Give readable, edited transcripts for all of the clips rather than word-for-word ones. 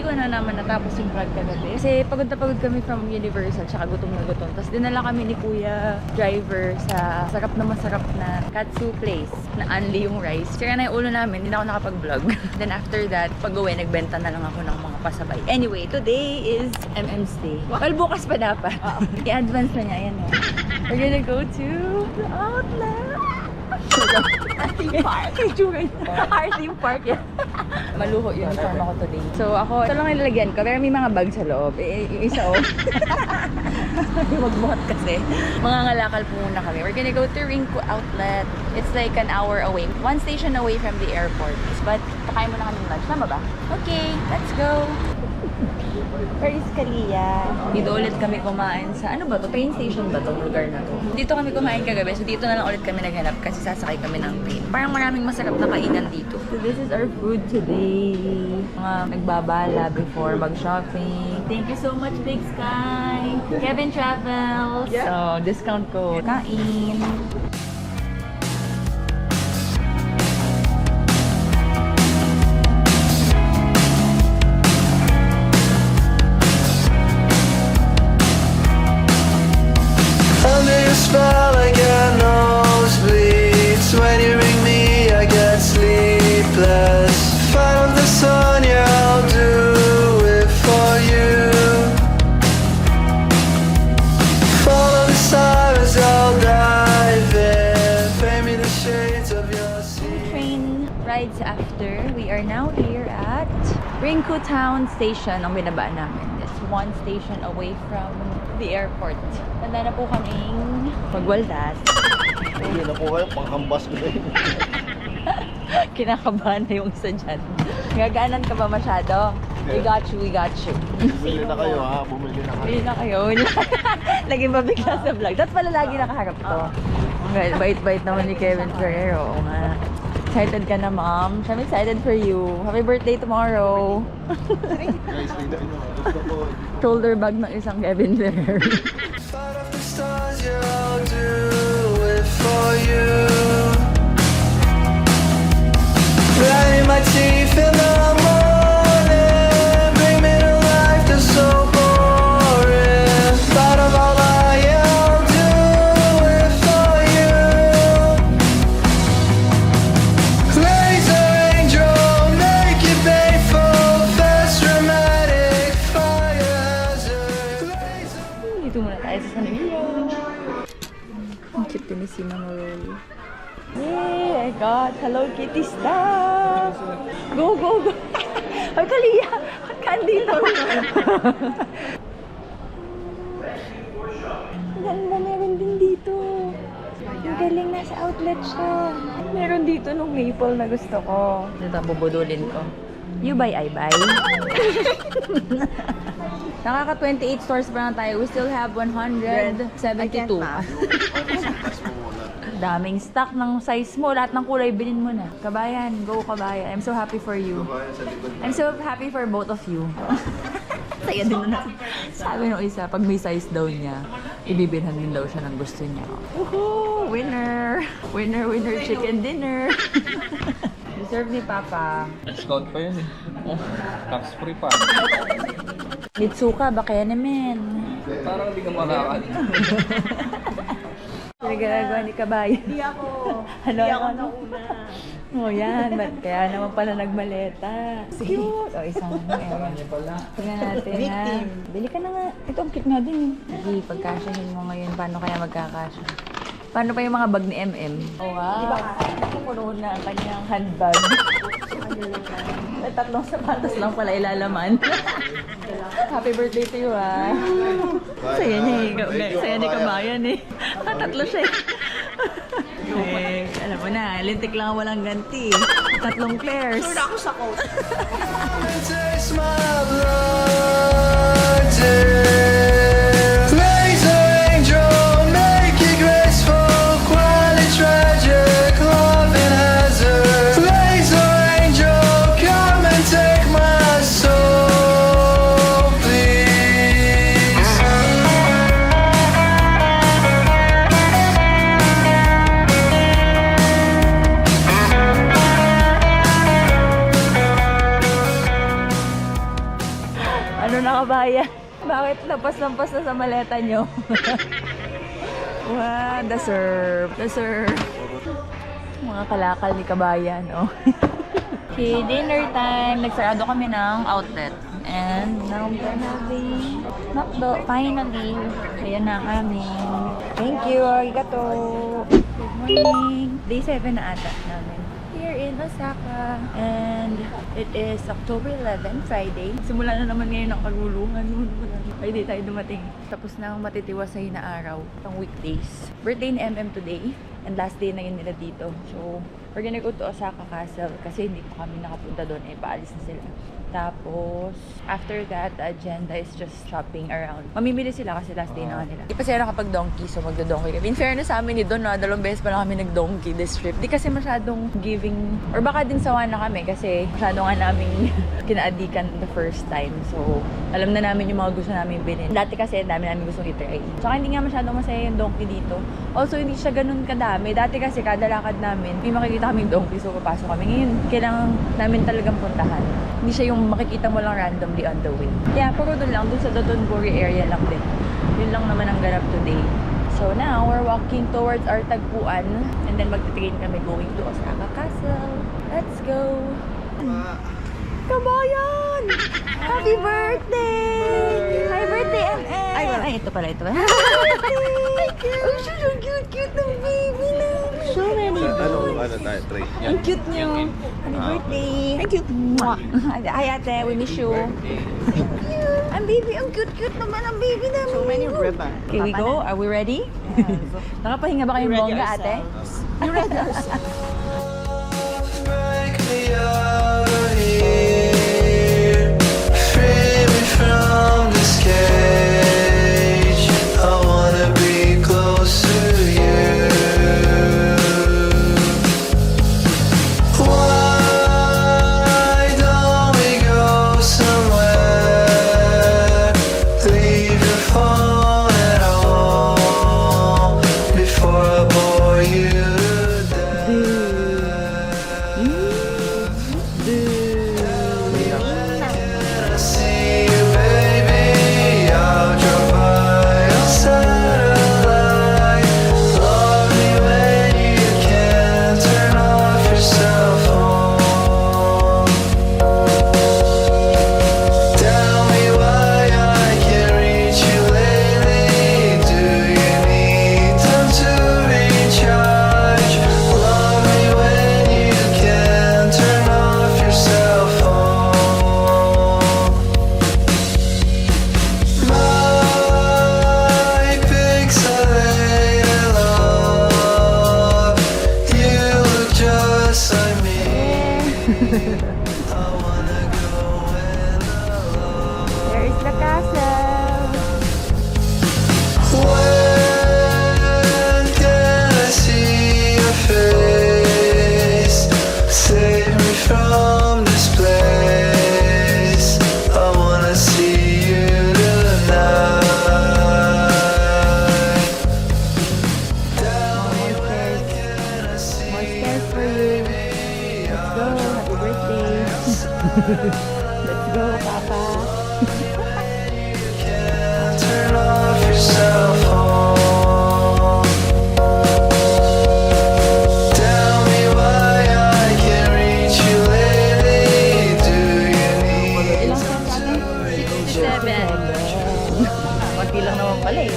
ko na naman natapos yung vlog kagabi. Kasi pagod na pagod kami from Universal, tsaka gutom na gutom. Tapos dinala kami ni Kuya Driver sa masarap na katsu place na only yung rice. Tsaka na yung ulo namin, hindi na ako nakapag-vlog. Then after that, pag-uwi, nagbenta na lang ako ng mga pasabay. Anyway, today is MM's Day. Well, bukas pa dapat. I-advance na niya, ayan o. We're gonna go to the outlet. Theme park. Our theme park, yeah. Maluho yung uniform ako today. So ako, ito lang nilalagyan ko. Pero may mga bag sa loob. Yung isa oh. Magbuhat kasi. Mga ngalakal po muna kami. We're gonna go to Ringko Outlet. It's like an hour away. 1 station away from the airport. But kakain muna kami ng lunch. Tama ba? Okay, let's go. Where is Kalia? Dito ulit kami kumain sa, ano ba to? Train station ba tong lugar na to? Dito kami kumain kagabi, so dito na lang ulit kami naghanap kasi sasakay kami ng train. Parang maraming masarap na kainan dito. So this is our food today. Mga nagbabala before mag-shopping. Thank you so much, Big Sky! Kevin Travels! Yeah. So, discount code. Kain! Spell, I get nosebleeds. When you ring me, I get sleepless. Fight of the sun, yeah, I'll do it for you. Follow the sirens, I'll dive in. Pay me the shades of your sea. Train rides after. We are now here at Ringko Town Station. Ang binaba namin. It's 1 station away from the airport. Tanda na po kaming magwaldas. Hindi na po kayo, panghambas ko na yun. Kinakabahan na yung isa dyan. Gagaanan ka ba masyado? We got you, we got you. Bumili na kayo ha, bumili na kayo. Bili na kayo. Laging mabigla sa vlog. That's pala lagi nakaharap to. Bait-bait naman ni Kevin Ferrero. Oo nga. Excited ka na, ma'am? I'm excited for you. Happy birthday tomorrow. Guys, tignan nyo. Gusto ko. Shoulder bag ng isang Kevin Ferrero. Fight of the stars, yeah, I'll do it for you. Grinding my teeth in the morning, bring me to life that's so boring. Thought of all I am, I'll do it for you. Laser angel, make it painful, fast dramatic, fire hazard. Laser. Dito muna tayo sa San Rio. Ang cute din ni Sina Morelli. Yay! I got Hello Kitty stuff! Go, go, go! Ay, Kalia! Ba't ka andito? Ang ganda, meron din dito. Ang galing, nasa outlet siya. Meron dito nung maple na gusto ko. Ito, bubudulin ko. You buy, I buy. Nakaka 28 stores pa lang tayo. We still have 172. Daming stock ng size mo. Lahat ng kulay bilhin mo na. Kabayan, go kabayan. I'm so happy for you. I'm so happy for both of you. Saya din na. Sabi nung isa, pag may size daw niya, ibibilhan din daw siya ng gusto niya. Woohoo! Winner! Winner, winner, chicken dinner! Deserve ni Papa. Discount pa yun eh. Tax free pa. Mitsuka, baka yan naman. Parang hindi ka malakad. Pinagagawa ni Kabayan. Hindi ako. Ano? Hindi ako nauna. Oh, yan. Kaya naman pala nagmaleta. Cute. O, isang ano. Tingnan natin ha. Bili ka na nga. Ito, ang cute nga din. Sige, pagkasyahin mo ngayon. Paano kaya magkakasya? Paano pa yung mga bag ni MM? Oh, wow. Puno na ang kanyang handbag. May 3 sapatos lang pala ilalaman. Happy birthday to you, ha? Saya niya eh. Saya ni Kabayan eh. 3 siya eh. Alam mo na, lintik lang walang ganti. 3 pairs. Sure ako sa coat. Taste my blood, dear. Laser angel, make it graceful, quietly tragic, loving hazard. Laser angel, come and take my soul, please. Bakit lampas-lampas na sa maleta nyo? Wow, the surf. The surf. Mga kalakal ni kabayan, oh. Okay, dinner time. Nagsarado kami ng outlet. And now we're having McDo. Finally. Ayan na kami. Thank you. Arigato. Good morning. Day 7 na ata namin. Here in Osaka. And it is October 11, Friday. Simula na naman ngayon ang kaguluhan. Friday tayo dumating. Tapos na ang matitiwasay na araw. Pang weekdays. Birthday ni MM today. And last day na yun nila dito. So, we're gonna go to Osaka Castle. Kasi hindi pa kami nakapunta doon. Eh, paalis na sila. Tapos, after that, the agenda is just shopping around. Mamimili sila kasi last day na nila. Di pa sila nakapag donkey, so magdo-donkey kami. In fairness sa amin ni Don, 2 beses pa lang kami nag-donkey this trip. Di kasi masyadong giving, or baka din sawa na kami kasi masyado nga namin kinaadikan the first time. So, alam na namin yung mga gusto namin bilhin. Dati kasi, dami namin gustong itry. Saka hindi nga masyadong masaya yung donkey dito. Also, hindi siya ganun kadami. Dati kasi, kada lakad namin, may makikita kaming donkey, so papasok kami. Ngayon, kailangan namin talagang puntahan. Hindi siya yung makikita mo lang randomly on the way. Yeah, puro doon lang, doon sa Dotonbori area lang din. Yun lang naman ang ganap today. So now, we're walking towards our tagpuan and then magti-train kami going to Osaka Castle. Let's go! Kabayan! Happy birthday! Happy birthday, MM! Ay, ito pala. Thank you! Oh, so cute ng baby na! So many Ano tayo, Trey? ang cute niyo. Happy birthday. Thank you. Mwah. Hi ate, we miss you. Thank you. Ang baby, ang cute naman ang baby namin. So many ribbon. Okay, we go. Are we ready? Nakapahinga ba kayong bongga ate? You ready Break me out of here, free me from this cage. I wanna be close to you. Why don't we go somewhere? Leave your phone at home before I bore you to death. See you, baby. I'll drop by your satellite. Love me when you can. Turn off your cell phone. Tell me why I can't reach you lately. Do you need time to recharge? Love me when you can. Turn off your cell phone. My pixelated love, you look just like me. I wanna go in alone. There is the castle. When can I see your face? Save me from this place. I wanna see you tonight. Tell me when can I see More you, stairs for you. baby? Let's go. Happy birthday. Let's go, Papa. Turn off your cell phone. Tell me why I can't reach you lately. Do you need Ilang steps natin? 67. Konti lang naman pala eh.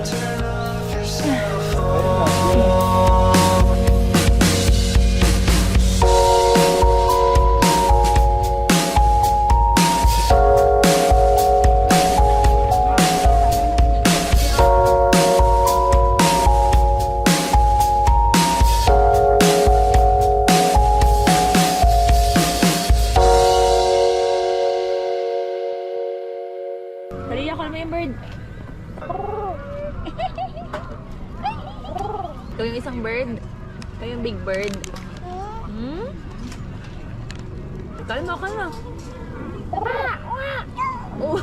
turn off your cell phone? Halika, call mo yung bird. Ito yung isang bird. Ito yung big bird. Hmm? Kalma ka na. Oh.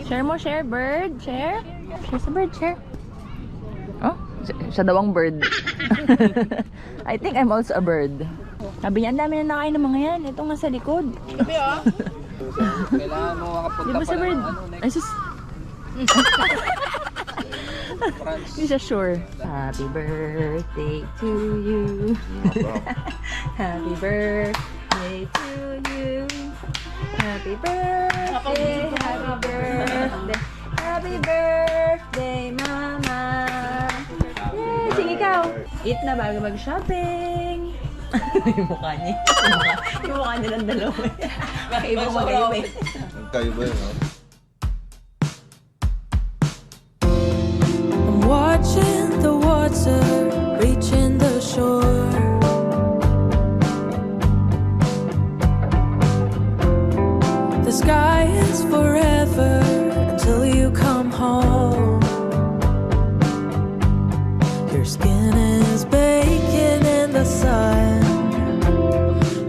Share mo, share, bird. Share. Share sa bird, share. Oh, siya daw ang bird. I think I'm also a bird. Sabi niya, ang dami na nakain ng mga yan. Ito nga sa likod. Kailangan mo makapunta Di ba sa pa bird? ng ano, Ay, sus. France. Hindi siya sure. Happy birthday to you. Happy birthday to you. Happy birthday, happy birthday. Happy birthday, Mama. Yay! Sige ikaw. Eat na bago mag-shopping. Yung mukha niya. Yung mukha niya ng dalawa. Makaibang mag-iba eh. Kayo ba yun, ha? I'm watching the water reaching the shore. The sky is forever until you come home. Your skin is baking in the sun.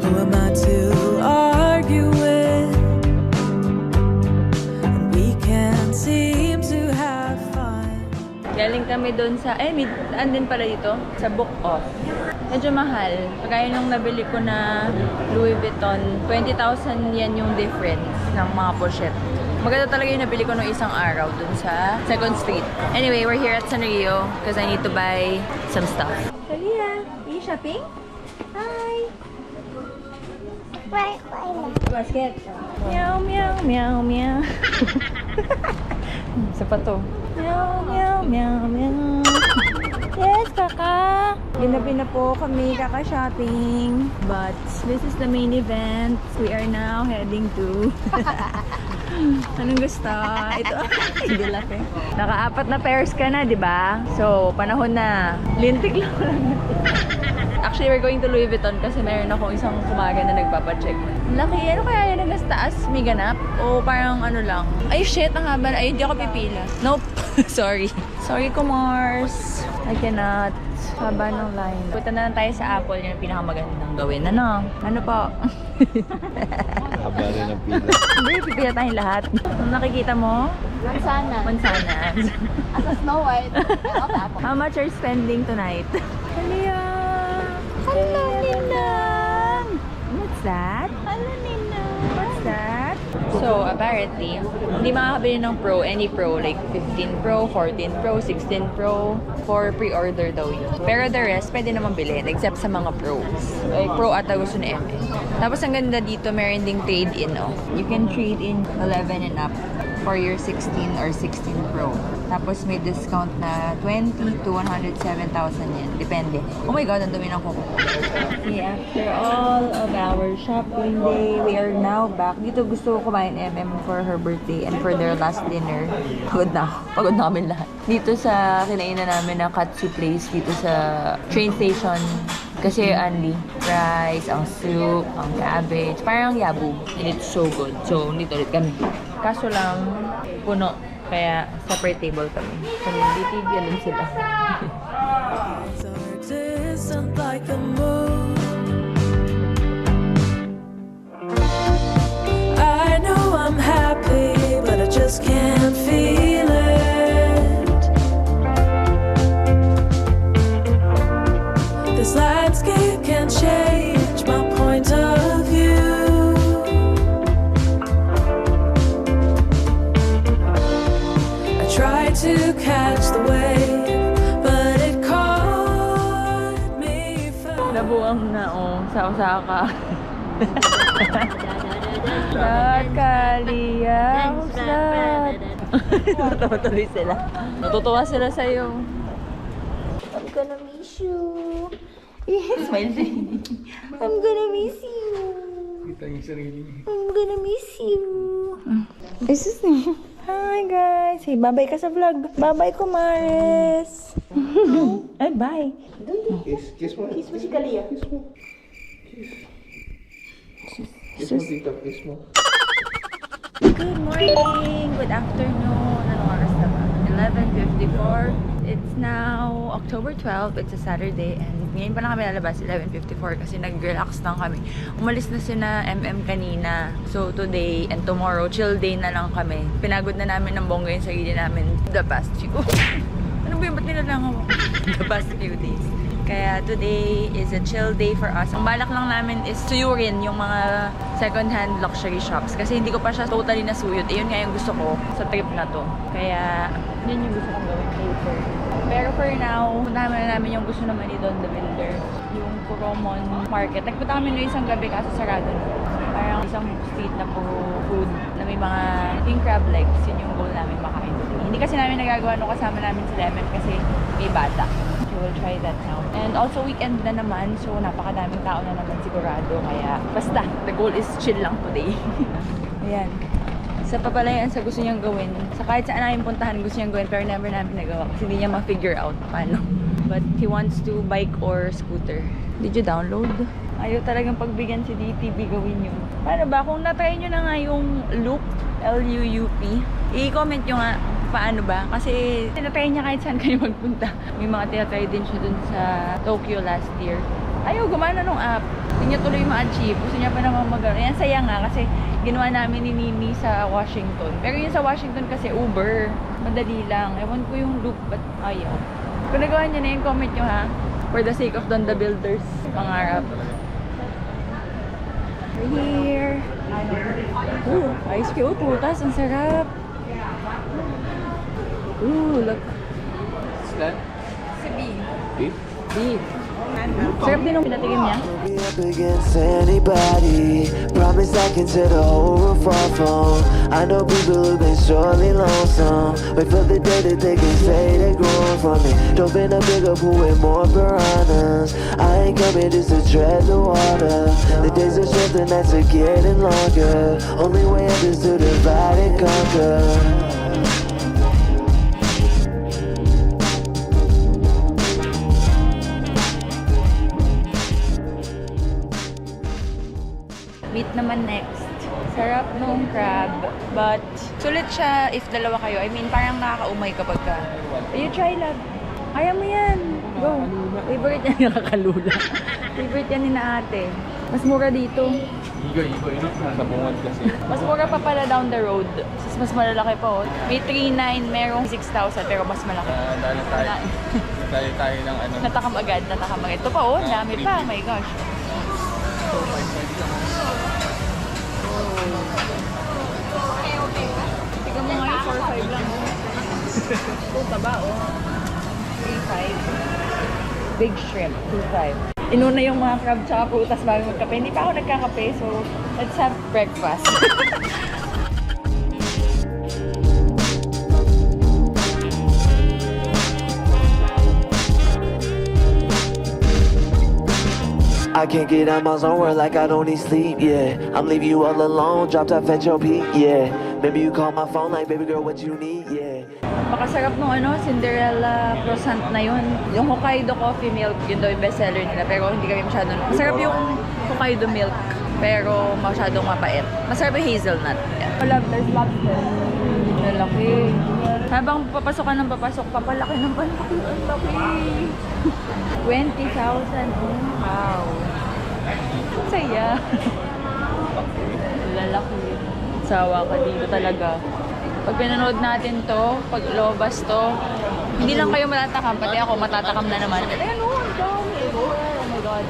Who am I to argue with? And we can't seem to have fun. Galing kami doon sa, andin pala dito, sa Book Off. Medyo mahal. Kagaya nung nabili ko na Louis Vuitton, 20,000 yan yung difference ng mga pochette. Maganda talaga yung nabili ko nung isang araw doon sa 2nd Street. Anyway, we're here at Sanrio because I need to buy some stuff. Kalia, are you shopping? Hi! Basket. Meow, meow, meow, meow. Isa pa to. Meow, meow, meow, meow. Yes, kaka. Ginabi na po kami kaka-shopping. But this is the main event. We are now heading to... Anong gusto? Ito. Hindi lang eh. Naka-4 na pairs ka na, di ba? So, panahon na. Lintig lang lang. Actually, we're going to Louis Vuitton kasi meron akong isang kumaga na nagpapacheck. Laki, ano kaya yung nagastaas? May ganap? O parang ano lang? Ay, shit, ang haba na. Ay, hindi ako pipila. Nope. Sorry. Sorry, Kumars. I cannot. Haba ng line. Punta na lang tayo sa Apple. Yun ang pinakamagandang gawin. Ano? Ano po? Haba rin ang pila. Hindi, pipila tayong lahat. Kung nakikita mo? Mansana. Mansana. As a Snow White. How much are you spending tonight? Kalia! Hello, Ninang! What's that? Hello, Ninang! What's that? So, apparently, hindi makakabili ng Pro, any Pro, like 15 Pro, 14 Pro, 16 Pro, for pre-order daw yun. Pero the rest, pwede naman bilhin, except sa mga Pros. Like, Pro ata gusto ni Eme. Tapos, ang ganda dito, meron ding trade-in, oh. You can trade in 11 and up for your 16 or 16 Pro. Tapos may discount na 20 to 107,000 yen. Depende. Oh my God, ang dami ng kuko. Okay, after all of our shopping day, we are now back. Dito gusto ko kumain for her birthday and for their last dinner. Pagod na ako. Pagod na kami lahat. Dito sa kinainan namin na Katsu Place, dito sa train station. Kasi only rice, ang soup, ang cabbage, parang yabu. And it's so good. So, nito ulit kami. Kaso lang, puno. Kaya separate table kami. Kami BTV, alam sila. So distant like the moon. I know I'm happy, but I just can't feel it. This landscape can change my point of view. Tried to catch the wave, but it caught me fast. Nabuang na, oh. Sa Osaka. Kakalia. Husat. Natutuwa tuloy sila. Natutuwa sila sa'yo. I'm gonna miss you. Smile din. I'm gonna miss you. Kita yung sarili niya. I'm gonna miss you. Is this new? Hi guys! Hey, bye-bye ka sa vlog. Bye-bye, Kumaris! Ay, bye! Kiss mo. Kiss mo si Kalia. Kiss mo. Kiss mo, tita. Kiss mo. Good morning! Good afternoon! Anong oras na ba? 11:54. It's now October 12. It's a Saturday and ngayon pa lang kami lalabas, 11:54 kasi nag-relax lang kami. Umalis na sina kanina. So today and tomorrow, chill day na lang kami. Pinagod na namin ng bongga yung sarili namin the past few. Ano ba yun? Ba't nilalang ako? The past few days. Kaya today is a chill day for us. Ang balak lang namin is suyurin yung mga second-hand luxury shops. Kasi hindi ko pa siya totally nasuyod. Yun nga yung gusto ko sa trip na to. Kaya yun yung gusto kong gawin later. Pero for now, puntahan na namin yung gusto naman ni Don the Builder. Yung Coromon Market. Nagpunta kami noong isang gabi kaso sarado na. Parang isang street na puro food na may mga king crab legs. Yun yung goal namin makain. Hindi kasi namin nagagawa nung kasama namin si Lemon kasi may bata. So we'll try that now. And also weekend na naman, so napakadaming tao na naman sigurado. Kaya basta, the goal is chill lang today. Ayan. Sa papalayan sa gusto niyang gawin. Sa kahit saan namin puntahan gusto niyang gawin pero never namin nagawa kasi hindi niya ma-figure out paano. But he wants to bike or scooter. Did you download? Ayaw talagang pagbigyan si DTV gawin yun. Paano ba? Kung natry nyo na nga yung Loop, L-U-U-P, i-comment nyo nga paano ba? Kasi tinatry niya kahit saan kayo magpunta. May mga tinatry din siya dun sa Tokyo last year. Ayaw, gumana nung app. Hindi niya tuloy ma-achieve. Gusto niya pa naman mag-ano. Yan, saya nga kasi ginawa namin ni Nini sa Washington. Pero yun sa Washington kasi Uber. Madali lang. Ewan ko yung Loop, but ayaw. Kung nagawa niyo na yung comment nyo ha. For the sake of Don the Builders. Pangarap. We're here. Ooh, ice cream. Oh, putas. Ang sarap. Ooh, look. What's that? Si B. Beef? Beef. Sarap din ang pinatikim niya. Be up against anybody. Promise I can tear the whole roof off on. I know people who've been surely lonesome. Wait for the day that they can say they're growing from it. Don't been a bigger pool with more piranhas. I ain't coming just to tread the water. The days are short, the nights are getting longer. Only way up is to divide and conquer. Meat naman next. Sarap nung crab. But, sulit siya if dalawa kayo. I mean, parang nakakaumay kapag ka. You try, love. Kaya mo yan. Go. Favorite yan. Nakakalula. Favorite yan ni na ate. Mas mura dito. Igo. Nasa bungad kasi. Mas mura pa pala down the road. Mas malalaki pa, oh. May 3,900, merong 6,000, pero mas malaki. Dala tayo. Dala tayo ng ano. Natakam agad. Ito pa, oh. Dami pa. Oh my gosh. Tignan mo nga yung 4,500 lang. Ito taba, oh. 3,500. Big shrimp, 2,500. Inuna yung mga crab tsaka prutas bago magkape. Hindi pa ako nagkakape, so let's have breakfast. I can't get out my zone where like I don't need sleep, yeah. I'm leaving you all alone, dropped off at your peak, yeah. Maybe you call my phone like, baby girl, what you need, yeah. Napakasarap nung Cinderella croissant na yun. Yung Hokkaido coffee milk, yun daw yung bestseller nila. Pero hindi kami masyadong... Masarap yung Hokkaido milk, pero masyadong mapait. Masarap yung hazelnut. Yeah. There's lobster. Lalaki. Habang papasok ka ng papasok, papalaki ng palaki. Ang laki. 20,000. Oh, wow. Ang saya. Lalaki. Sawa ka dito talaga. Pag pinanood natin to, pag lobas to, hindi lang kayo matatakam, pati ako matatakam na naman. Ayan o, ang dami. Oh my God.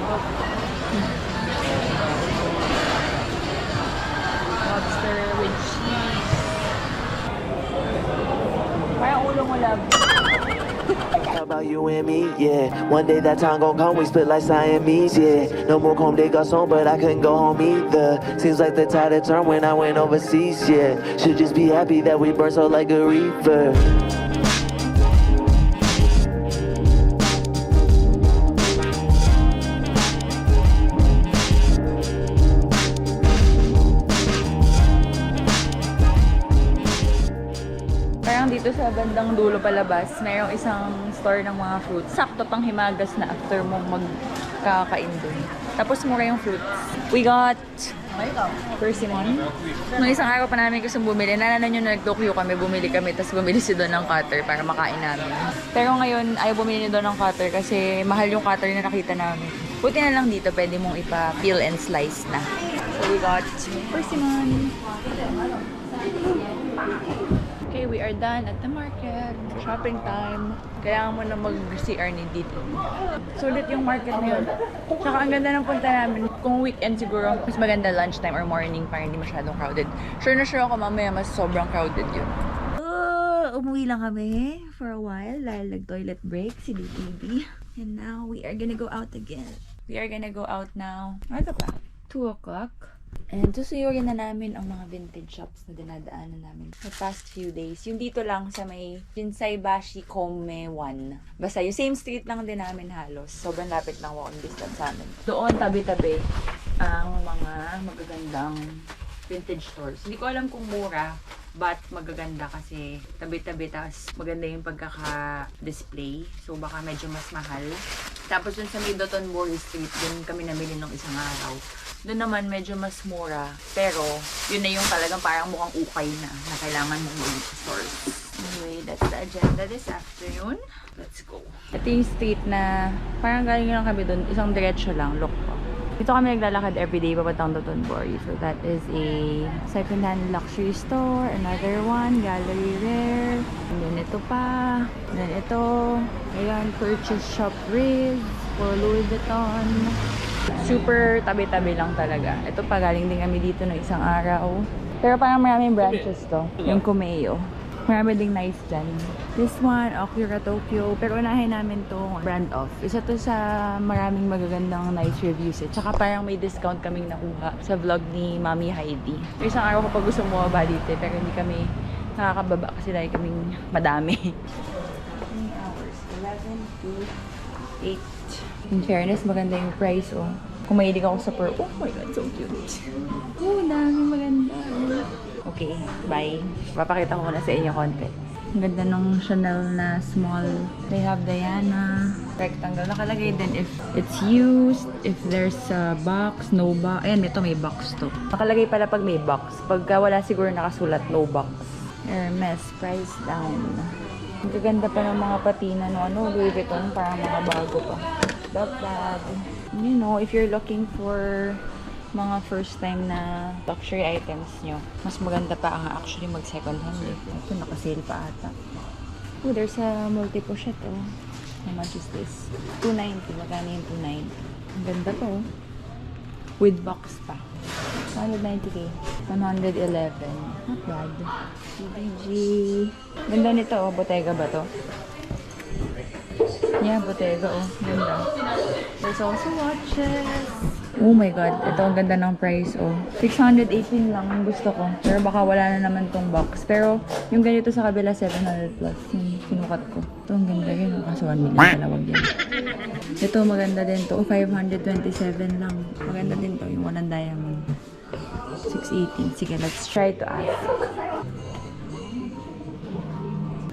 Lobster with cheese. Parang ulo mo, love. How about you and me, yeah. One day that time gon' come, we split like Siamese, yeah. No more Comme des Garçons, but I couldn't go home either. Seems like the tide had turned when I went overseas, yeah. Should just be happy that we burn so like a reefer. Dito sa bandang dulo palabas, mayroong isang store ng mga fruits. Sakto pang himagas na after mong magkakain dun. Tapos mura yung fruits. We got persimmon. Nung isang araw pa namin gusto bumili, naalala nyo na nag-Tokyo kami, bumili kami, tapos bumili si Don ng cutter para makain namin. Pero ngayon, ayaw bumili ni Don ng cutter kasi mahal yung cutter na nakita namin. Buti na lang dito, pwede mong ipa-peel and slice na. So we got persimmon. Okay, Okay, we are done at the market. Shopping time. Kailangan mo na mag-CR ni dito. Sulit yung market na yun. Tsaka ang ganda ng punta namin. Kung weekend siguro, mas maganda lunchtime or morning para hindi masyadong crowded. Sure na sure ako mamaya mas sobrang crowded yun. Umuwi lang kami for a while dahil nag-toilet break si DTV. And now, we are gonna go out again. We are gonna go out now. Ano pa? 2 o'clock. And susuyurin na namin ang mga vintage shops na dinadaanan namin the past few days. Yung dito lang sa may Shinsaibashi Kome 1. Basta yung same street lang din namin halos. Sobrang lapit lang walking distance sa amin. Doon tabi-tabi ang mga magagandang vintage stores. Hindi ko alam kung mura, but magaganda kasi tabi-tabi, tapos maganda yung pagkaka-display. So baka medyo mas mahal. Tapos dun sa may Dotonbori Street, dun kami namili ng isang araw. Doon naman medyo mas mura, pero yun na yung talagang parang mukhang ukay na kailangan mong mag sa stores. Anyway, that's the agenda this afternoon. Let's go. Ito yung street na parang galing lang kami doon, isang diretso lang, look po. Dito kami naglalakad everyday papuntang Dotonbori. So that is a second-hand luxury store, another one, Gallery Rare, and then ito pa, and then ito, ayan, Purchase Shop Riz, for Louis Vuitton. Super tabi-tabi lang talaga. Ito pa, galing din kami dito ng isang araw. Pero parang maraming branches to. Yung Kumeyo. Marami ding nice dyan. This one, Akira Tokyo. Pero unahin namin to brand off. Isa to sa maraming magagandang nice reviews eh. Tsaka parang may discount kaming nakuha sa vlog ni Mami Heidi. Yung isang araw ko pa gusto bumaba dito eh, pero hindi kami nakakababa kasi dahil kaming madami. 3 hours. 11 to 8. In fairness, maganda yung price, oh. Kung mahilig ako sa pearl, oh my god, so cute. Oh, daming maganda. Okay, bye. Papakita ko muna sa inyo konti. Ang ganda ng Chanel na small. They have Diana. Rectangle. Nakalagay din if it's used, if there's a box, no box. Ayan, ito may box to. Nakalagay pala pag may box. Pagka wala siguro nakasulat, no box. Hermes, price down. Ang gaganda pa ng mga patina no, Louis Vuitton, parang mga bago pa. Bag. You know, if you're looking for mga first time na luxury items nyo, mas maganda pa ang actually mag second hand eh. Ito, nakasale pa ata. Oh, there's a multi-pochette oh. How much is this? 290. Magkano yung 290? Ang ganda to oh. With box pa. 190k. 111. Not bad. CBG. Ganda nito oh. Bottega ba to? Yeah, Bottega oh. Ganda. There's also watches. Oh my god, ito ang ganda ng price oh. 618 lang ang gusto ko. Pero baka wala na naman tong box. Pero yung ganito sa kabila 700 plus yung sinukat ko. Ito ang ganda rin oh. Kaso 1 million talawag yan. Ito maganda din to. Oh, 527 lang. Maganda din to. Yung walang diamond. 618. Sige, let's try to ask.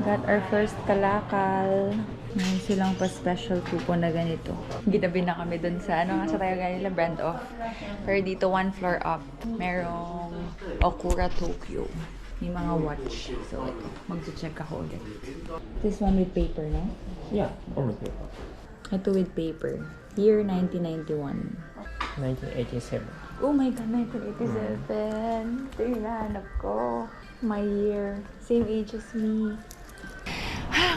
Got our first kalakal. Ngayon silang pa-special coupon na ganito. Gitabi na kami dun sa, sa tayo ganila, brand off. Pero dito, 1 floor up, merong Akira Tokyo. May mga watch. So, ito. Mag-check ako ulit. This one with paper, no? Yeah, all with paper. Ito with paper. Year 1991. 1987. Oh my God, 1987. Ito yung hinahanap ko. My year. Same age as me.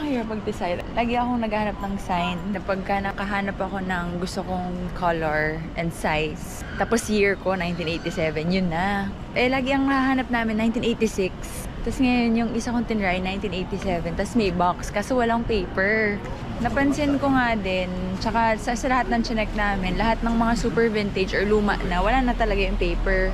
Hirap mag-decide. Lagi akong naghahanap ng sign na pagka nakahanap ako ng gusto kong color and size. Tapos year ko, 1987, yun na. Eh, lagi ang nahanap namin, 1986. Tapos ngayon, yung isa kong tinry, 1987. Tapos may box, kaso walang paper. Napansin ko nga din, tsaka sa lahat ng chinek namin, lahat ng mga super vintage or luma na, wala na talaga yung paper.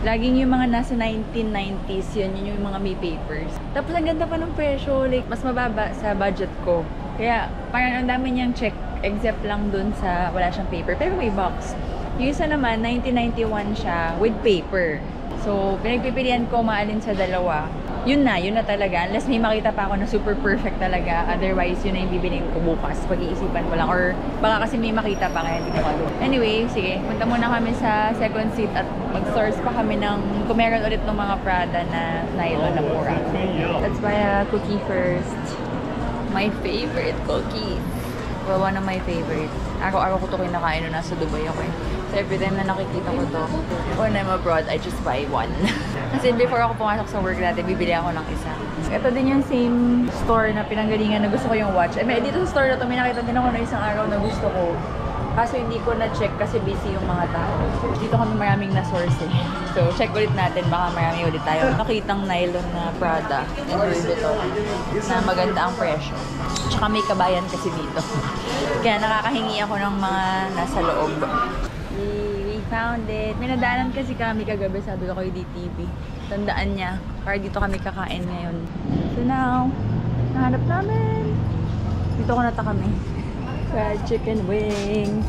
Laging yung mga nasa 1990s, yun yung mga may papers. Tapos ang ganda pa ng presyo, like mas mababa sa budget ko. Kaya parang ang dami niyang check, except lang dun sa wala siyang paper, pero may box. Yung isa naman, 1991 siya with paper. So, pinagpipilian ko maalin sa dalawa. Yun na talaga. Unless may makita pa ako na super perfect talaga. Otherwise, yun na yung bibiliin ko bukas. Pag-iisipan ko lang. Or baka kasi may makita pa kaya hindi ko magawa. Anyway, sige. Punta muna kami sa second seat at mag-source pa kami ng kung meron ulit ng mga Prada na nylon na mura. Let's buy a cookie first. My favorite cookie. Well, one of my favorites. Araw-araw ko ito kinakain nung nasa Dubai ako eh. So every time na nakikita ko to, when I'm abroad, I just buy one. Kasi before ako pumasok sa work natin, bibili ako ng isa. Ito din yung same store na pinanggalingan na gusto ko yung watch. May dito sa store na to, may nakita din ako na isang araw na gusto ko. Kaso hindi ko na-check kasi busy yung mga tao. Dito kami maraming na-source eh. So, check ulit natin. Baka marami ulit tayo. Nakitang nylon na Prada and Louis Vuitton na maganda ang presyo. Tsaka may kabayan kasi dito. Kaya nakakahingi ako ng mga nasa loob. We found it. May nadaanan kasi kami kagabi. Sabi ko kay DTV. Tandaan niya. Para dito kami kakain ngayon. So now, nahanap namin. Dito ko nata kami. Fried chicken wings.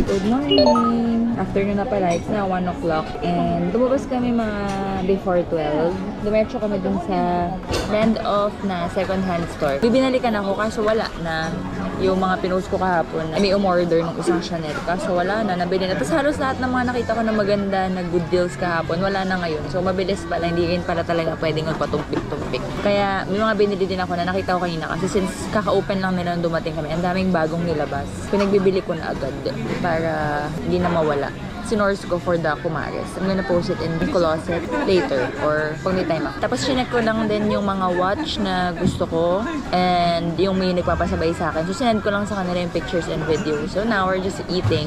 Good morning! Afternoon na pala, it's now 1 o'clock and lumabas kami mga before 12. Dumetso kami dun sa brand off na second-hand store. Bibinalikan ako kaso wala na yung mga pinost ko kahapon. May umorder ng isang Chanel kaso wala na, nabili na. Tapos halos lahat ng mga nakita ko na maganda na good deals kahapon, wala na ngayon. So mabilis pala, hindi rin pala talaga pwedeng magpatumpik-tumpik. Kaya may mga binili din ako na nakita ko kanina kasi since kaka-open lang nila nung dumating kami, ang daming bagong nilabas. Pinagbibili ko na agad para hindi na mawala. Sinorse ko for the Kumares. I'm gonna post it in the closet later or pag may time ako. Tapos sinek ko lang din yung mga watch na gusto ko and yung may nagpapasabay sa akin. So sinend ko lang sa kanila yung pictures and videos. So now we're just eating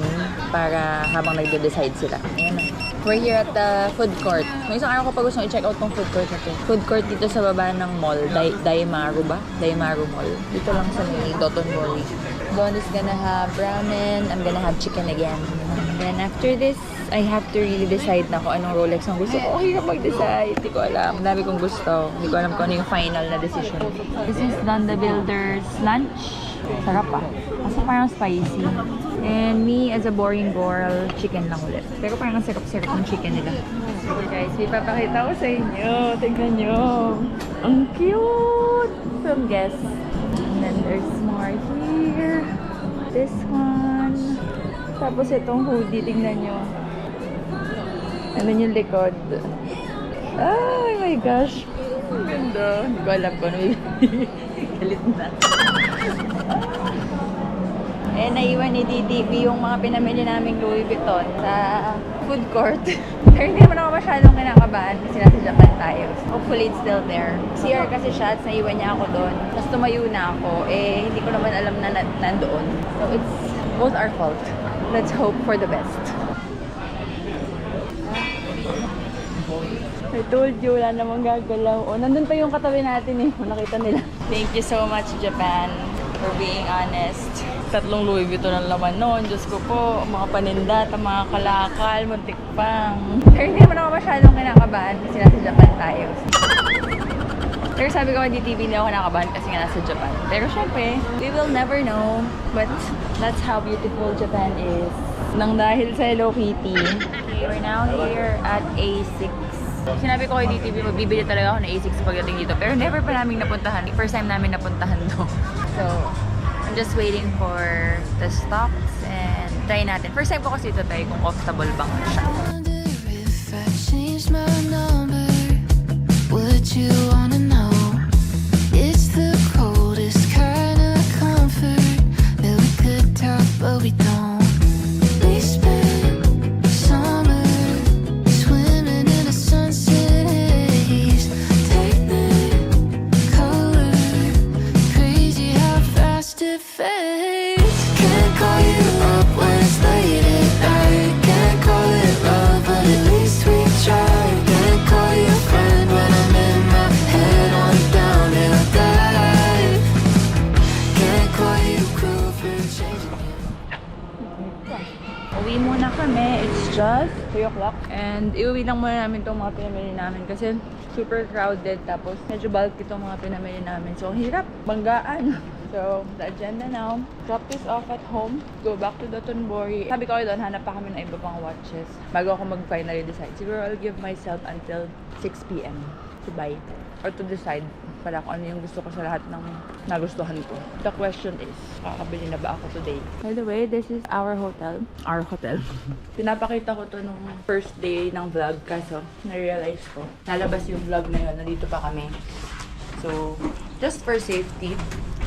para habang nagde-decide sila. Ayan na. We're here at the food court. May isang araw ko pa gusto i-check out tong food court na to. Food court dito sa baba ng mall. Daimaru ba? Daimaru Mall. Dito lang sa may Dotonbori. Don is gonna have ramen. I'm gonna have chicken again. Then after this, I have to really decide na kung anong Rolex ang gusto ko. Okay na mag-decide. Hindi ko alam. Ang dami kong gusto. Hindi ko alam kung ano yung final na decision. This is Don the Builder's lunch. Sarap ah. Kasi parang spicy. And me, as a boring girl, chicken lang ulit. Pero parang ang sarap-sarap ng chicken nila. Okay guys, may papakita ko sa inyo. Tignan nyo. Ang cute! From Guess. And then there's more here. This one. Tapos itong hoodie, tingnan nyo. And then yung likod. Oh my gosh. Ang ganda. Hindi ko alam kung ano yung galit na. Eh, naiwan ni DTV yung mga pinamili naming Louis Vuitton sa food court. Pero hindi naman ako masyadong kinakabahan kasi nasa Japan tayo. Hopefully it's still there. CR kasi siya, at naiwan niya ako doon. Tapos tumayo na ako. Eh, hindi ko naman alam na nandoon. So it's both our fault. Let's hope for the best. I told you, wala namang gagalaw. O, nandun pa yung katabi natin eh. Nakita nila. Thank you so much, Japan, for being honest. 3 Louis Vuitton ang laman noon. Diyos ko po, mga panindat, mga kalakal, muntik pang. Pero hindi naman ako masyadong kinakabahan kasi nasa Japan tayo. Pero sabi ko kay DTV, hindi ako nakabahan kasi nga nasa Japan. Pero syempre, we will never know. But that's how beautiful Japan is. Nang dahil sa Hello Kitty. Okay, we're now here at A6. Sinabi ko kay DTV, magbibili talaga ako ng A6 pagdating dito. Pero never pa namin napuntahan. First time namin napuntahan to. So, I'm just waiting for the stocks and try natin. First time ko kasi ito try kung comfortable bang siya. Wonder if I changed my number. Would you wanna know? It's the coldest kind of comfort that we could talk, but we don't. We spent summer swimming in a sunset haze, Technicolor, crazy how fast it fades. Can't call you up when it's late at night. Can't call it love, but at least we tried. Can't call you a friend when I'm in my head on a downhill dive. Can't call you cruel for changing. Uwi muna kami. It's just 3 o'clock. And iuwi lang muna namin itong mga pinamili namin kasi super crowded. Tapos medyo bulky itong mga pinamili namin. So, hirap. Banggaan. So, the agenda now, drop this off at home, go back to Dotonbori. Sabi ko doon, hanap pa kami ng iba pang watches bago ako mag-finally decide. Siguro I'll give myself until 6 p.m. to buy or to decide pala kung ano yung gusto ko sa lahat ng nagustuhan ko. The question is, kakabili na ba ako today? By the way, this is our hotel. Our hotel. Pinapakita ko to nung first day ng vlog kaso na-realize ko. Nalabas yung vlog na yun. Nandito pa kami. So, just for safety,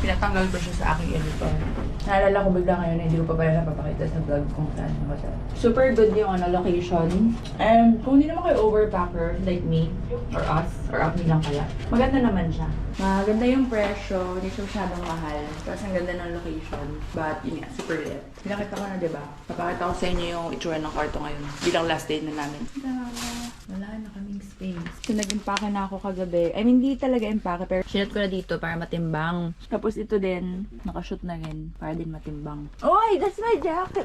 pinatanggal ko siya sa aking editor. Naalala ko bigla ngayon na hindi ko pa pala napapakita sa vlog kung saan ako siya. Super good yung location. And kung hindi naman kayo overpacker like me, or us, or me lang kaya, maganda naman siya. Maganda yung presyo, hindi siya masyadong mahal. Tapos ang ganda ng location. But yun nga, super lit. Pinakita ko na, diba? Papakita ko sa inyo yung itsura ng kwarto ngayon. Bilang last day na namin. Wala na kaming space. So, nag-impake na ako kagabi. I mean, hindi talaga impake, pero sinot ko na dito para matimbang. Tapos ito din, nakashoot na rin para din matimbang. Oy, that's my jacket!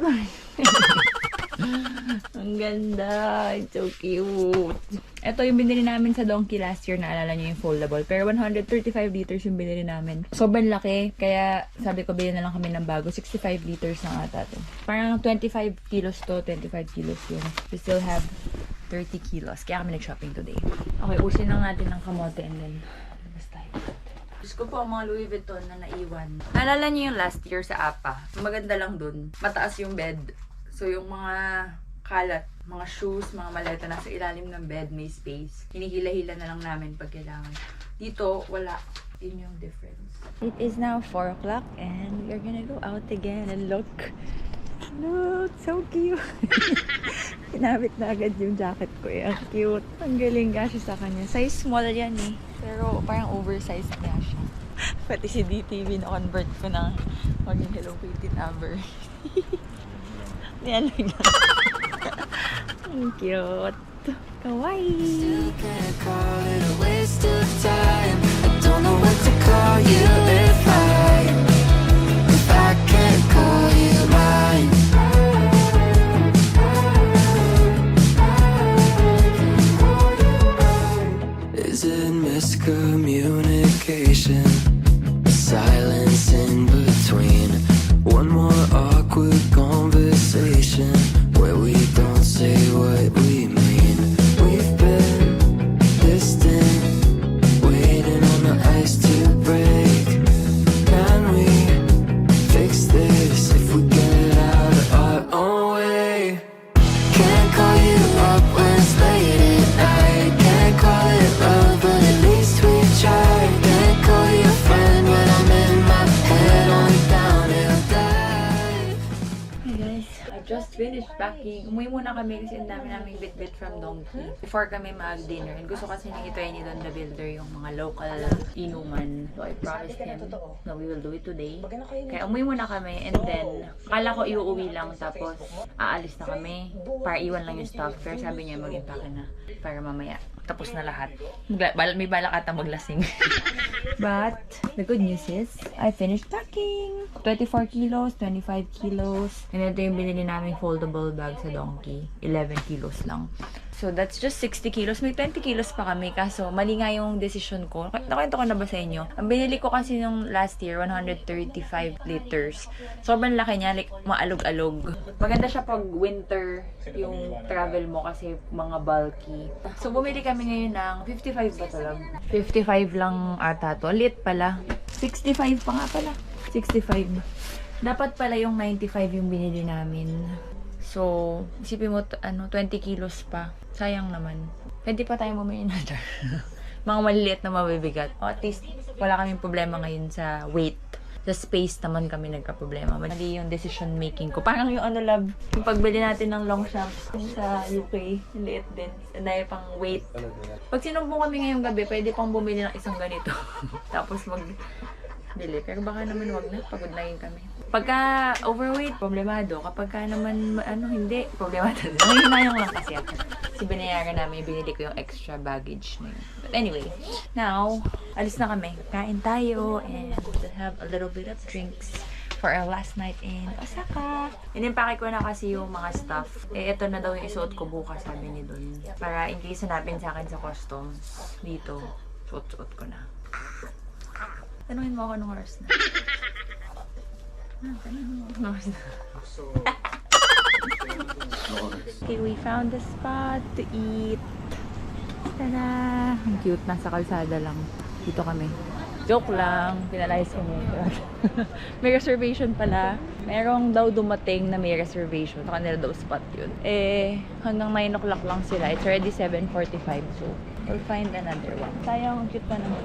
Ang ganda. It's so cute. Ito yung binili namin sa Donkey last year. Naalala niyo yung foldable. Pero 135 liters yung binili namin. Sobrang laki. Kaya sabi ko, bilhin na lang kami ng bago. 65 liters na ata to. Parang 25 kilos to. 25 kilos yun. We still have 30 kilos. Kaya kami nag-shopping today. Okay, usin lang natin ng kamote and then labas tayo. Diyos ko po ang mga Louis Vuitton na naiwan. Naalala niyo yung last year sa APA? Maganda lang dun. Mataas yung bed. So yung mga kalat, mga shoes, mga maleta nasa ilalim ng bed, may space. Hinihila-hila na lang namin pag kailangan. Dito, wala. Yun yung difference. It is now 4 o'clock and we are gonna go out again and look. Look, so cute. Kinabit na agad yung jacket ko eh. Ang cute. Ang galing kasi sa kanya. Size small yan eh. Pero parang oversized nga siya. Pati si DTV na-convert ko na maging Hello Kitty number. Yan lang. Ang cute. Kawaii. Still can't call it a waste of time. I don't know what to call you if I can't call you mine. Is it miscommunication? Silence in between. One more awkward conversation where we don't say what we mean. We've been distant, waiting on the ice to break. Can we fix this if we get it out of our own way? Can't call you up when it's late at night. Can't call it love, but at least we tried. Can't call you a friend when I'm in my head on a downhill dive. Hey guys, I just finished packing. Umuwi muna kami kasi ang dami naming bit-bit from Donkey before kami mag-dinner. And gusto kasi nang itry ni Don the Builder yung mga local inuman. So I promised him na we will do it today. Kaya umuwi muna kami and then akala ko iuuwi lang tapos aalis na kami para iwan lang yung stuff. Pero sabi niya mag-impake na para mamaya. Tapos na lahat. May balak ata maglasing. But the good news is, I finished packing. 24 kilos, 25 kilos. And ito yung binili namin foldable bag sa Donkey. 11 kilos lang. So that's just 60 kilos. May 20 kilos pa kami. Kaso mali nga yung decision ko. Nakwento ko na ba sa inyo? Ang binili ko kasi nung last year, 135 liters. Sobrang laki niya. Like, maalog-alog. Maganda siya pag winter yung travel mo kasi mga bulky. So bumili kami ngayon ng 55 ba ito lang? 55 lang ata to. Lit pala. 65 pa nga pala. 65. Dapat pala yung 95 yung binili namin. So, isipin mo, 20 kilos pa. Sayang naman. Pwede pa tayong bumili na ito. Mga maliliit na mabibigat. O at least, wala kaming problema ngayon sa weight. Sa space naman kami nagka-problema. Mali yung decision making ko. Parang yung love, yung pagbili natin ng long shanks sa UK, liit din. Dahil pang weight. Pag sinumbong kami ngayong gabi, pwede pang bumili ng isang ganito. Tapos bili. Pero baka naman wag na. Pagod na yun kami. Pagka overweight, problemado. Kapag ka naman, hindi, problemado. Nangyayang lang kasi ako. Kasi binayaran namin, binili ko yung extra baggage na yun. But anyway, now, alis na kami. Kain tayo and have a little bit of drinks for our last night in Osaka. Inimpake ko na kasi yung mga stuff. Ito na daw yung isuot ko bukas, sabi ni Don. Para in case hanapin sa akin sa customs dito, suot-suot ko na. Tanungin mo ako anong oras na. Tanungin mo anong oras na. Okay, we found a spot to eat. Tada! Ang cute, nasa kalsada lang. Dito kami. Joke lang, pinalayas ko mo. May reservation pala. Merong daw dumating na may reservation. Sa kanila daw spot yun. Hanggang 9 o'clock lang sila. It's already 7:45, so we'll find another one. Sayang, ang cute pa naman.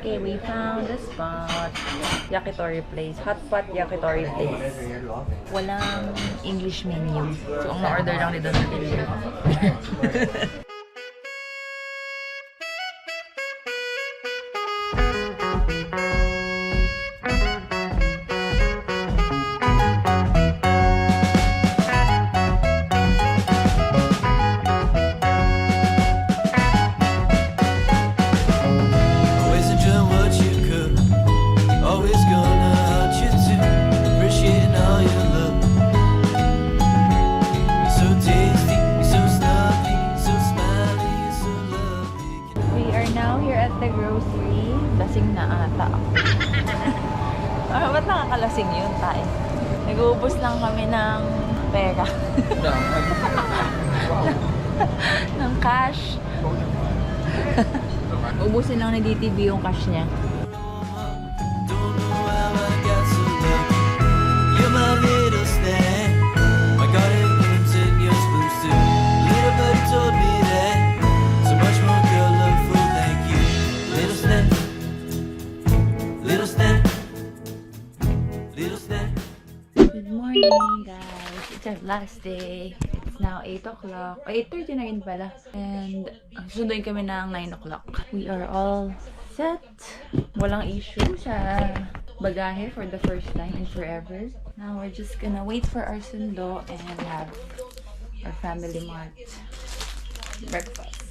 Okay, we found a spot. Yakitori place. Hot pot yakitori place. Walang English menu. So, ang ma-order lang ni Don na delivery. Always enjoy what you cook. Always gonna hurt you too. Appreciating all your love. You're so tasty, you're so snubby, so smiley, you're so lovely. We are now here at the grocery. Lasing na ata ako. Ba't nakakalasing yun, tayo? Nag-uubos lang kami ng pera. ng cash. Ubusin lang ni DTV yung cash niya. Don't know how I got so lucky. You're my little snack. My garden blooms and yours blooms too. Little bird told me that so much more colorful than you. Little snack. Little snack. Little snack. Good morning, guys. It's our last day. It's now 8 o'clock. 8:30 na rin pala. And susunduin kami ng 9 o'clock. We are all set. Walang issue sa bagahe for the first time in forever. Now we're just gonna wait for our sundo and have our family mart breakfast.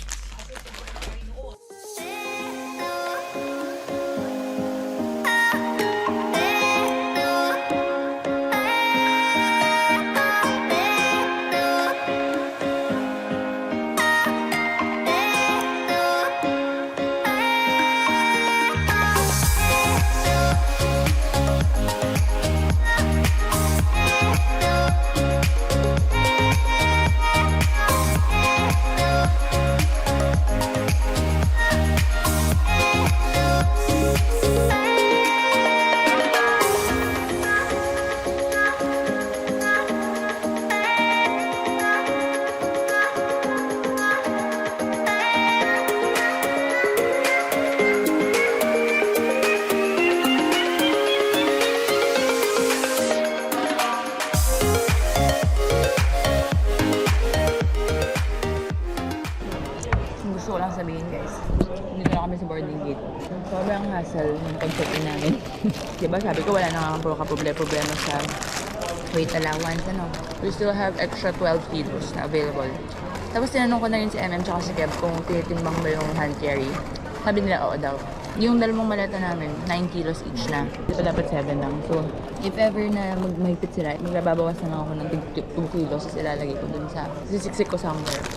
Gusto ko lang sabihin, guys. Dito na kami sa boarding gate. Sobrang hassle yung pag-check-in namin. Diba sabi ko wala na puro ka-problema sa weight allowance, ano. We still have extra 12 kilos na available. Tapos tinanong ko na rin si MM tsaka si Kev kung tinitimbang ba yung hand carry. Sabi nila, oo daw. Yung dalawang maleta namin, 9 kilos each na. Dito dapat 7 lang. So, if ever na magmahigpit sila, magbabawasan lang ako ng 2 kilos kasi ilalagay ko dun sa sisiksik ko somewhere.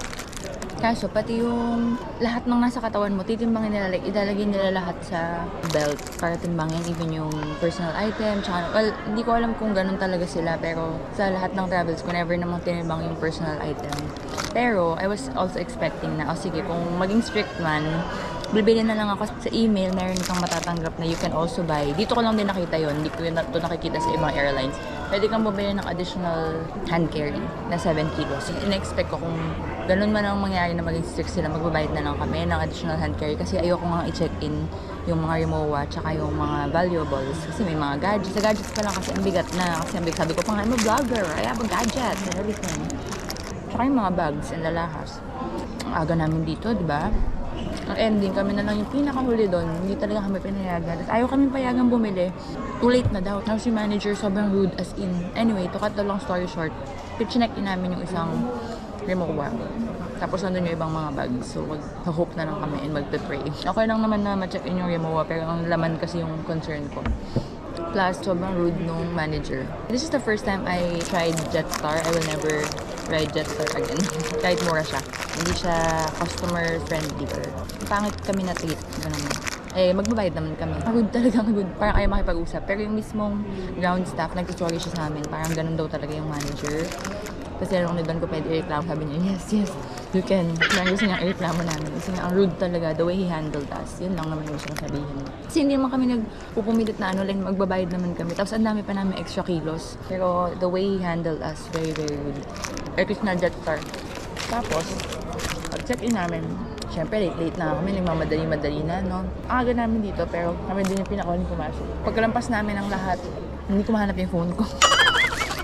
Kaso, pati yung lahat ng nasa katawan mo, titimbangin nila, like, ilalagay nila lahat sa belt para timbangin, even yung personal item, tsaka, well, hindi ko alam kung ganun talaga sila, pero sa lahat ng travels, whenever namang tinimbang yung personal item. Pero, I was also expecting na, sige, kung maging strict man, bibili na lang ako sa email, meron kang matatanggap na you can also buy. Dito ko lang din nakita yon, hindi ko yun ito nakikita sa ibang airlines. Pwede kang bumili ng additional hand carry na 7 kilos. In-expect ko kung ganun man ang mangyari na maging strict sila, magbabayad na lang kami ng additional hand carry kasi ayoko nga i-check-in yung mga Rimowa tsaka yung mga valuables kasi may mga gadgets. Sa gadgets pa lang kasi ang bigat na kasi sabi ko pa nga, I'm a vlogger, I have a gadget and everything. Tsaka yung mga bags and lalahas. Ang aga namin dito, di ba? Ang ending, kami na lang yung pinakahuli doon. Hindi talaga kami pinayagan. Tapos ayaw kami payagan bumili. Too late na daw. Tapos yung manager sobrang rude as in. Anyway, to cut the long story short, pichinek-in namin yung isang Rimowa. Tapos nandun yung ibang mga bags. So, mag-hope na lang kami and mag-pray. Okay lang naman na ma-check-in yung Rimowa, pero ang laman kasi yung concern ko. Plus, sobrang rude nung manager. This is the first time I tried Jetstar. I will never ride Jetstar again. Kahit mura siya. Hindi siya customer friendly. Pangit kami na treat. Eh, magbabayad naman kami. Rude talaga, rude. Parang ayaw makipag-usap. Pero yung mismong ground staff, nag-sorry siya sa amin. Parang ganun daw talaga yung manager. Kasi nung doon ko pwede i-reklamo, sabi niya, yes, you can. Kaya gusto niya i-reklamo namin. Kasi nga, ang rude talaga, the way he handled us. Yun lang naman yung gusto kong sabihin. Kasi hindi naman kami nagpupumilit na like, magbabayad naman kami. Tapos ang dami pa namin extra kilos. Pero the way he handled us, very, very rude. At least na Jetstar. Tapos, pag-check-in namin, Siyempre, late na kami. Nagmamadali-madali na, no? Ang aga namin dito, pero kami din yung pinakawaling pumasok. Pagkalampas namin ang lahat, hindi ko mahanap yung phone ko.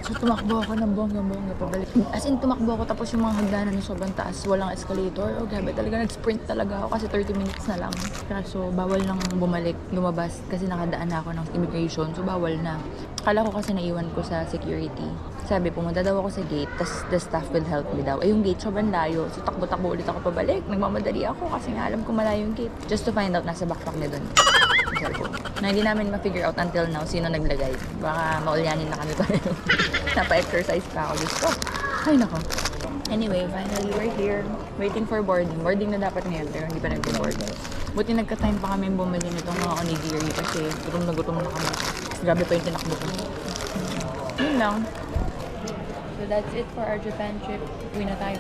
So, tumakbo ako ng bongga-bongga pabalik. As in, tumakbo ako tapos yung mga hagdanan na sobrang taas, walang escalator. O grabe, talaga nag-sprint talaga ako kasi 30 minutes na lang. Kaso, bawal nang bumalik, lumabas kasi nakadaan na ako ng immigration. So, bawal na. Akala ko kasi naiwan ko sa security. Sabi, pumunta daw ako sa gate, tas the staff will help me daw. Ay, yung gate sobrang layo. So, takbo-takbo ulit ako pabalik. Nagmamadali ako kasi nga alam ko malayo yung gate. Just to find out, nasa backpack niya dun. Na hindi namin ma-figure out until now sino naglagay. Baka maulyanin na kami pareho. Napa-exercise pa ako. Gusto. Ay, nako. Anyway, finally, we're here. Waiting for boarding. Boarding na dapat ngayon, pero hindi pa nag-board. Buti nagka-time pa kami bumili nitong mga onigiri kasi gutom na kami. Grabe pa yung tinakbo ko. Yun lang. So that's it for our Japan trip. Uwi na tayo.